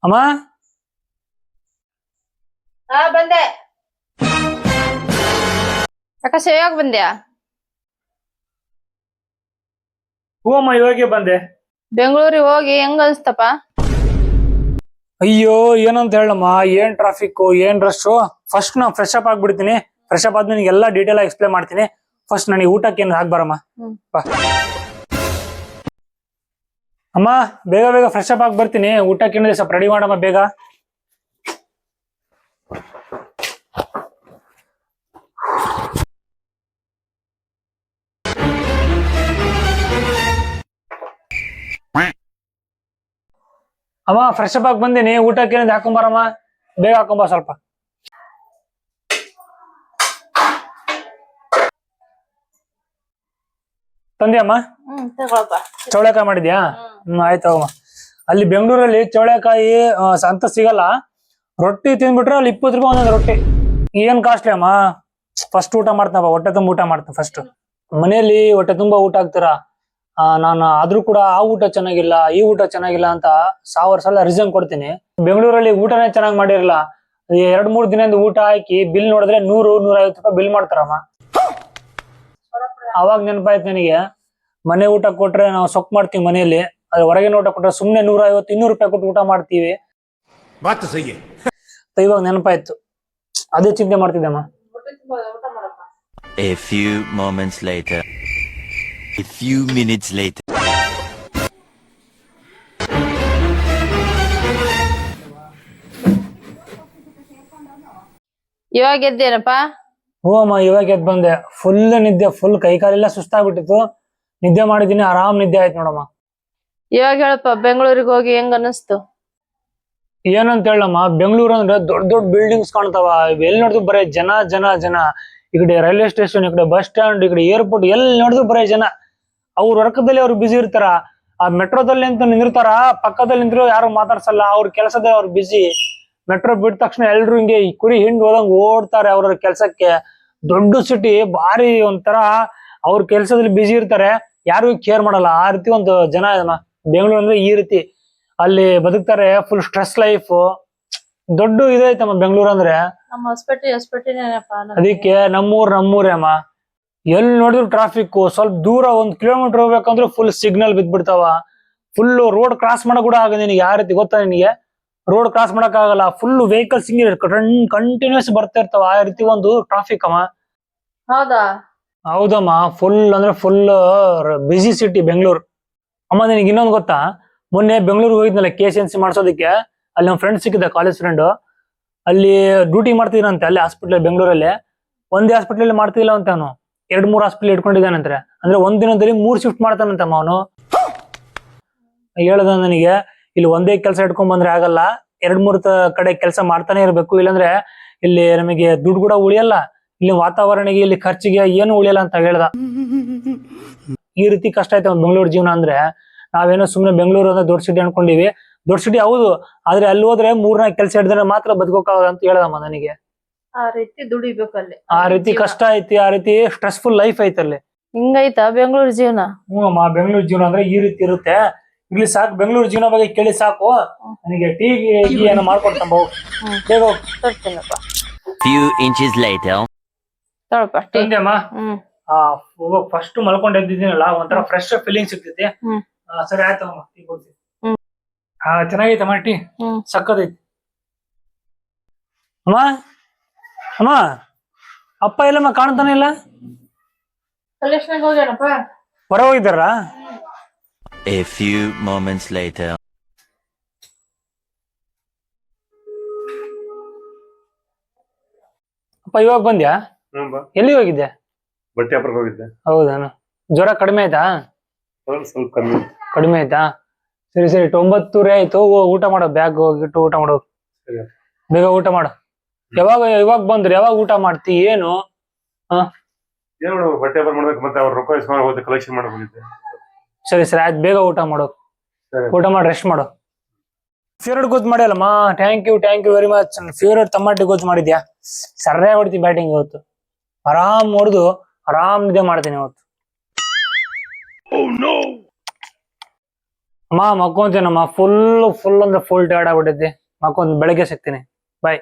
ಅಮ್ಮ ಹಾ ಬಂದೆ. ಆಕಾಶ ಯಾವಾಗ ಬಂದ್ಯಾ? ಹೂ ಅಮ್ಮ ಇವಾಗೆ ಬಂದೆ. ಬೆಂಗಳೂರಿಗೆ ಹೋಗಿ ಹೆಂಗ ಅನ್ಸ್ತಪ್ಪ? ಅಯ್ಯೋ ಏನಂತ ಹೇಳಮ್ಮ, ಏನ್ ಟ್ರಾಫಿಕ್, ಏನ್ ರಶ್. ಫಸ್ಟ್ ನಾ ಫ್ರೆಶ್ ಅಪ್ ಆಗ್ಬಿಡ್ತೀನಿ. ಫ್ರೆಶ್ ಅಪ್ ಆದ್ಮೇಲೆ ಎಲ್ಲಾ ಡೀಟೇಲ್ ಆಗಿ ಎಕ್ಸ್ಪ್ಲೇನ್ ಮಾಡ್ತೀನಿ. ಫಸ್ಟ್ ನನಗೆ ಊಟಕ್ಕೆ ಏನ್ ಹಾಕ್ಬಾರಮ್ಮ. ಬಾ ಅಮ್ಮ, ಬೇಗ ಬೇಗ ಫ್ರೆಶ್ ಅಪ್ ಆಗಿ ಬರ್ತೀನಿ. ಊಟಕ್ಕೆ ಏನಿದೆ ಸ್ವಲ್ಪ ರೆಡಿ ಮಾಡಮ್ಮ ಬೇಗ. ಅಮ್ಮ ಫ್ರೆಶ್ ಅಪ್ ಆಗಿ ಬಂದಿನಿ. ಊಟಕ್ಕೆ ಏನಿದೆ ಹಾಕೊಂಬಾರಮ್ಮ, ಬೇಗ ಹಾಕೊಂಬ ಸ್ವಲ್ಪ. ತಂದ್ಯಮ್ಮ? ತಗೊಳಪ್ಪ. ಚೌಳೆಕಾಯಿ ಮಾಡಿದ್ಯಾ? ಆಯ್ತಮ್ಮ. ಅಲ್ಲಿ ಬೆಂಗಳೂರಲ್ಲಿ ಚೌಳೆಕಾಯಿ ಅಂತ ಸಿಗಲ್ಲ. ರೊಟ್ಟಿ ತಿಂದ್ಬಿಟ್ರೆ ಅಲ್ಲಿ 20 ರೂಪಾಯಿ ಒಂದೊಂದು ರೊಟ್ಟಿ. ಏನ್ ಕಾಸ್ಟ್ಲಿ ಅಮ್ಮ. ಫಸ್ಟ್ ಊಟ ಮಾಡ್ತೇನಪ್ಪ, ಹೊಟ್ಟೆ ತುಂಬ ಊಟ ಮಾಡ್ತೇನೆ ಫಸ್ಟ್. ಮನೆಯಲ್ಲಿ ಹೊಟ್ಟೆ ತುಂಬಾ ಊಟ ಹಾಕ್ತೀರಾ, ನಾನು ಆದ್ರೂ ಕೂಡ ಆ ಊಟ ಚೆನ್ನಾಗಿಲ್ಲ, ಈ ಊಟ ಚೆನ್ನಾಗಿಲ್ಲ ಅಂತ 1000 ಸಲ ರೀಸನ್ ಕೊಡ್ತೀನಿ. ಬೆಂಗಳೂರಲ್ಲಿ ಊಟನೇ ಚೆನ್ನಾಗಿ ಮಾಡಿರಲ್ಲ. 2-3 ದಿನದ ಊಟ ಹಾಕಿ ಬಿಲ್ ನೋಡಿದ್ರೆ 100-150 ರೂಪಾಯಿ ಬಿಲ್ ಮಾಡ್ತಾರಮ್ಮ. ಅವಾಗ ನೆನಪಾಯ್ತು ನನಗೆ, ಮನೆ ಊಟ ಕೊಟ್ರೆ ನಾವು ಸೊಕ್ ಮಾಡ್ತೀವಿ ಮನೆಯಲ್ಲಿ, ಅದ್ರ ಹೊರಗಿನ ಊಟ ಕೊಟ್ರೆ ಸುಮ್ನೆ 150-200 ರೂಪಾಯಿ ಕೊಟ್ಟು ಊಟ ಮಾಡ್ತೀವಿ. ಇವಾಗ ನೆನಪಾಯ್ತು, ಅದೇ ಚಿಂತೆ ಮಾಡ್ತಿದ್ದಮ್ಮ. A few moments later. A few minutes later. ಇವಾಗ ಎದ್ದೇನಪ್ಪ? ಹ್ಞೂ ಅಮ್ಮ, ಇವಾಗ ಎದ್ದು ಬಂದೆ. ಫುಲ್ ನಿದ್ದೆ, ಫುಲ್ ಕೈ ಕಾಲೆಲ್ಲ ಸುಸ್ತಾಗ್ಬಿಟ್ಟಿತ್ತು. ನಿದ್ದೆ ಮಾಡಿದೀನಿ, ಆರಾಮ್ ನಿದ್ದೆ ಆಯ್ತು ನೋಡಮ್ಮ. ಇವಾಗ ಹೇಳಪ್ಪ, ಬೆಂಗಳೂರಿಗೆ ಹೋಗಿ ಹೆಂಗ ಅನಿಸ್ತು? ಏನಂತ ಹೇಳಮ್ಮ, ಬೆಂಗಳೂರು ಅಂದ್ರೆ ದೊಡ್ಡ ದೊಡ್ಡ ಬಿಲ್ಡಿಂಗ್ಸ್ ಕಾಣ್ತಾವ. ಎಲ್ಲಿ ನೋಡಿದ್ರು ಬರೇ ಜನ ಜನ ಜನ. ಈ ಕಡೆ ರೈಲ್ವೆ ಸ್ಟೇಷನ್, ಈ ಕಡೆ ಬಸ್ ಸ್ಟ್ಯಾಂಡ್, ಈ ಕಡೆ ಏರ್ಪೋರ್ಟ್, ಎಲ್ಲಿ ನೋಡಿದ್ರು ಬರೇ ಜನ. ಅವ್ರ ವರ್ಕದಲ್ಲಿ ಅವ್ರು ಬಿಸಿ ಇರ್ತಾರ. ಆ ಮೆಟ್ರೋದಲ್ಲಿ ಅಂತ ನಿಂದಿರ್ತಾರ, ಪಕ್ಕದಲ್ಲಿ ನಿಂತ್ರು ಯಾರು ಮಾತಾಡ್ಸಲ್ಲ. ಅವ್ರ ಕೆಲಸದಲ್ಲಿ ಅವ್ರು ಬಿಸಿ. ಮೆಟ್ರೋ ಬಿಟ್ಟ ತಕ್ಷಣ ಎಲ್ರು ಹಿಂಗೆ ಈ ಕುರಿ ಹಿಂಡ್ ಹೋದಂಗ್ ಓಡ್ತಾರೆ ಅವ್ರ ಕೆಲ್ಸಕ್ಕೆ. ದೊಡ್ಡ ಸಿಟಿ, ಭಾರಿ ಒಂಥರ ಅವ್ರ ಕೆಲ್ಸದಲ್ಲಿ ಬಿಸಿ ಇರ್ತಾರೆ, ಯಾರು ಕೇರ್ ಮಾಡಲ್ಲ. ಆ ರೀತಿ ಒಂದು ಜನ ಇದಮ್ಮ ಬೆಂಗಳೂರು ಅಂದ್ರೆ. ಈ ರೀತಿ ಅಲ್ಲಿ ಬದುಕ್ತಾರೆ, ಫುಲ್ ಸ್ಟ್ರೆಸ್ ಲೈಫ್. ದೊಡ್ಡ ಇದೈತಮ್ಮ ಬೆಂಗಳೂರು ಅಂದ್ರೆ. ನಮ್ಮ ಹೊಸಪೇಟೆ ಅದಕ್ಕೆ ನಮ್ಮೂರೇ ಅಮ್ಮ. ಎಲ್ಲಿ ನೋಡಿದ್ರು ಟ್ರಾಫಿಕ್. ಸ್ವಲ್ಪ ದೂರ 1 ಕಿಲೋಮೀಟರ್ ಹೋಗ್ಬೇಕಂದ್ರೆ ಫುಲ್ ಸಿಗ್ನಲ್ ಬಿದ್ಬಿಡ್ತಾವ. ಫುಲ್ ರೋಡ್ ಕ್ರಾಸ್ ಮಾಡಕ್ ಕೂಡ ಆಗ ನಿನಗೆ. ಯಾವ ರೀತಿ ಗೊತ್ತಾ ನಿನಗೆ? ರೋಡ್ ಕ್ರಾಸ್ ಮಾಡಕ್ ಆಗಲ್ಲ. ಫುಲ್ ವೆಹಿಕಲ್ಸ್ ಹಿಂಗೆ ಕಂಟಿನ್ಯೂಸ್ ಬರ್ತಾ ಇರ್ತಾವ. ಆ ರೀತಿ ಒಂದು ಟ್ರಾಫಿಕ್ ಅಮ್ಮ. ಹೌದಾ? ಹೌದಮ್ಮ, ಫುಲ್ ಅಂದ್ರೆ ಫುಲ್ ಬಿಸಿ ಸಿಟಿ ಬೆಂಗಳೂರು. ಅಮ್ಮ ನಿನಗೆ ಇನ್ನೊಂದು ಗೊತ್ತಾ? ಮೊನ್ನೆ ಬೆಂಗಳೂರಿಗೆ ಹೋಗಿದ್ನಲ್ಲ KCNC ಮಾಡ್ಸೋದಕ್ಕೆ. ಅಲ್ಲಿ ನಮ್ಮ ಫ್ರೆಂಡ್ ಸಿಕ್ಕಿದ್ದ, ಕಾಲೇಜ್ ಫ್ರೆಂಡ್. ಅಲ್ಲಿ ಡ್ಯೂಟಿ ಮಾಡ್ತಿದ್ರಂತೆ ಅಲ್ಲಿ ಹಾಸ್ಪಿಟಲ್ ಬೆಂಗಳೂರಲ್ಲಿ. ಒಂದೇ ಹಾಸ್ಪಿಟಲ್ ಮಾಡ್ತಿಲ್ಲ ಅಂತ ಅವನು, 2-3 ಹಾಸ್ಪಿಟಲ್ ಇಟ್ಕೊಂಡಿದ್ದಾನಂತೆ. ಅಂದ್ರೆ ಒಂದ್ ದಿನದಲ್ಲಿ 3 ಶಿಫ್ಟ್ ಮಾಡ್ತಾನಂತಮ್ಮ ಅವನು. ಹೇಳ್ದ ನನಗೆ, ಇಲ್ಲಿ ಒಂದೇ ಕೆಲಸ ಇಟ್ಕೊಂಡ್ ಬಂದ್ರೆ ಆಗಲ್ಲ, 2-3 ಕಡೆ ಕೆಲಸ ಮಾಡ್ತಾನೆ ಇರ್ಬೇಕು. ಇಲ್ಲಾಂದ್ರೆ ಇಲ್ಲಿ ನಮಗೆ ದುಡ್ಡು ಕೂಡ ಉಳಿಯಲ್ಲ, ಇಲ್ಲಿ ವಾತಾವರಣಕ್ಕೆ, ಇಲ್ಲಿ ಖರ್ಚಿಗೆ ಏನು ಉಳಿಯಲ್ಲ ಅಂತ ಹೇಳ್ದ. ಈ ರೀತಿ ಕಷ್ಟ ಆಯ್ತು ಬೆಂಗಳೂರು ಜೀವನ ಅಂದ್ರೆ. ನಾವೇನೋ ಸುಮ್ನೆ ಬೆಂಗಳೂರು ಅಂದ್ರೆ ದೊಡ್ಡ ಸಿಟಿ ಅನ್ಕೊಂಡಿವಿ. ದೊಡ್ಡ ಸಿಟಿ ಹೌದು, ಆದ್ರೆ ಅಲ್ಲಿ ಹೋದ್ರೆ 3-4 ಕೆಲಸ ಹಿಡಿದ್ರೆ ಮಾತ್ರ ಬದುಕೋಕ್ಕಾಗಲ್ಲ ಅಂತ ಹೇಳ್ದಮ್ಮ ನನಗೆ. ಆ ರೀತಿ ದುಡಿಬೇಕಲ್ಲಿ. ಆ ರೀತಿ ಕಷ್ಟ ಐತಿ, ಆ ರೀತಿ ಸ್ಟ್ರೆಸ್ಫುಲ್ ಲೈಫ್ ಐತಿ ಅಲ್ಲಿ. ಹಿಂಗೈತಾ ಬೆಂಗಳೂರು ಜೀವನ? ಹ್ಞೂ ಅಮ್ಮ, ಬೆಂಗಳೂರು ಜೀವನ ಅಂದ್ರೆ ಈ ರೀತಿ ಇರುತ್ತೆ. ಇಲ್ಲಿ ಸಾಕು, ಬೆಂಗಳೂರು ಜೀವನ ಬಗ್ಗೆ ಕೇಳಿ ಸಾಕು. ನನಗೆ ಟೀ ಏನೋ ಮಾಡ್ಕೊಡ್ತಂಬ. ಬೇಗ ಹೋಗ್. ತರ್ತೀನಪ್ಪ. Few inches later. ತಗೊಳಪ್ಪ ಟೀ. ತಂದೆಮ್ಮ. ಫಸ್ಟ್ ಮಲ್ಕೊಂಡ್ ಎದ್ದಿದ್ದೀನಲ್ಲ, ಒಂಥರ ಫ್ರೆಶ್ ಫೀಲಿಂಗ್ ಸಿಗ್ತೈತಿ. ಸರಿ ಆಯ್ತಮ್ಮ, ಟೀ ಕೊಡ್ತೀನಿ. ಚೆನ್ನಾಗೈತಮ್ಮ ಟೀ, ಸಕ್ಕದೈತಿ. ಅಮ್ಮ ಅಮ್ಮ, ಅಪ್ಪ ಎಲ್ಲಮ್ಮ ಕಾಣ್ತಾನೆ ಇಲ್ಲ? ಕಲೇಶ್ನಾಗ ಹೋಗ್ಯಾನಪ್ಪ. ಹೊರ ಹೋಗಿದ್ದಾರ? A few moments later. ಅಪ್ಪ ಇವಾಗ ಬಂದ್ಯಾ? ಎಲ್ಲಿ ಹೋಗಿದ್ದೆ? ಬಟ್ಟೆ ವ್ಯಾಪಾರಕ್ಕೆ ಹೋಗಿದ್ದೆ. ಹೌದಾನ? ಜ್ವರ ಕಡಿಮೆ ಆಯ್ತಾ? ಸ್ವಲ್ಪ ಕಮ್ಮಿ. ಕಡಿಮೆ ಆಯ್ತಾ? ಸರಿ ಸರಿ, 9:30 ಆಯ್ತು. ಊಟ ಮಾಡೋ, ಬ್ಯಾಗ್ ಹೋಗಿಟ್ಟು ಊಟ ಮಾಡೋ. ಬೇಗ ಊಟ ಮಾಡು. ಇವಾಗ ಬಂದ್ರಿ, ಯಾವಾಗ ಊಟ ಮಾಡ್ತಿ? ಏನು ಏನ್ ಮಾಡು, ಬಟ್ಟೆ ವ್ಯಾಪಾರ ಮಾಡ್ಬೇಕು, ಮತ್ತೆ ಅವ್ರ ರೊಕ್ಕ ಇಸ್ಕೊಂಡು ಹೋಗಿ ಕಲೆಕ್ಷನ್ ಮಾಡಕ್ ಹೋಗಿದ್ದೆ. ಸರಿ ಸರಿ ಆಯ್ತು, ಬೇಗ ಊಟ ಮಾಡು. ಊಟ ಮಾಡಿ ರೆಸ್ಟ್ ಮಾಡು. ಫೇವ್ರೇಟ್ ಗೊತ್ತು ಮಾಡಿಯಲ್ಲಮ್ಮ, thank you very much. Favourite ಟಮಾಟಿ ಗೊತ್ತು ಮಾಡಿದ್ಯಾ? ಸರಿಯಾಗಿ ಹೊಡಿತೀನಿ ಬ್ಯಾಟಿಂಗ್ ಇವತ್ತು. ಆರಾಮ್ ಹೊಡೆದು ಆರಾಮ್ ನಿದ್ದೆ ಮಾಡ್ತೀನಿ ಇವತ್ತು. ಅಮ್ಮ ಮಕ್ಕೊಂತೀನಮ್ಮ, ಫುಲ್ ಅಂದ್ರೆ ಫುಲ್ ಟೈರ್ಡ್ ಆಗ್ಬಿಟ್ಟೈತಿ. ಮಕ್ಕೊಂದ್ ಬೆಳಗ್ಗೆ ಸಿಗ್ತೀನಿ. ಬಾಯ್.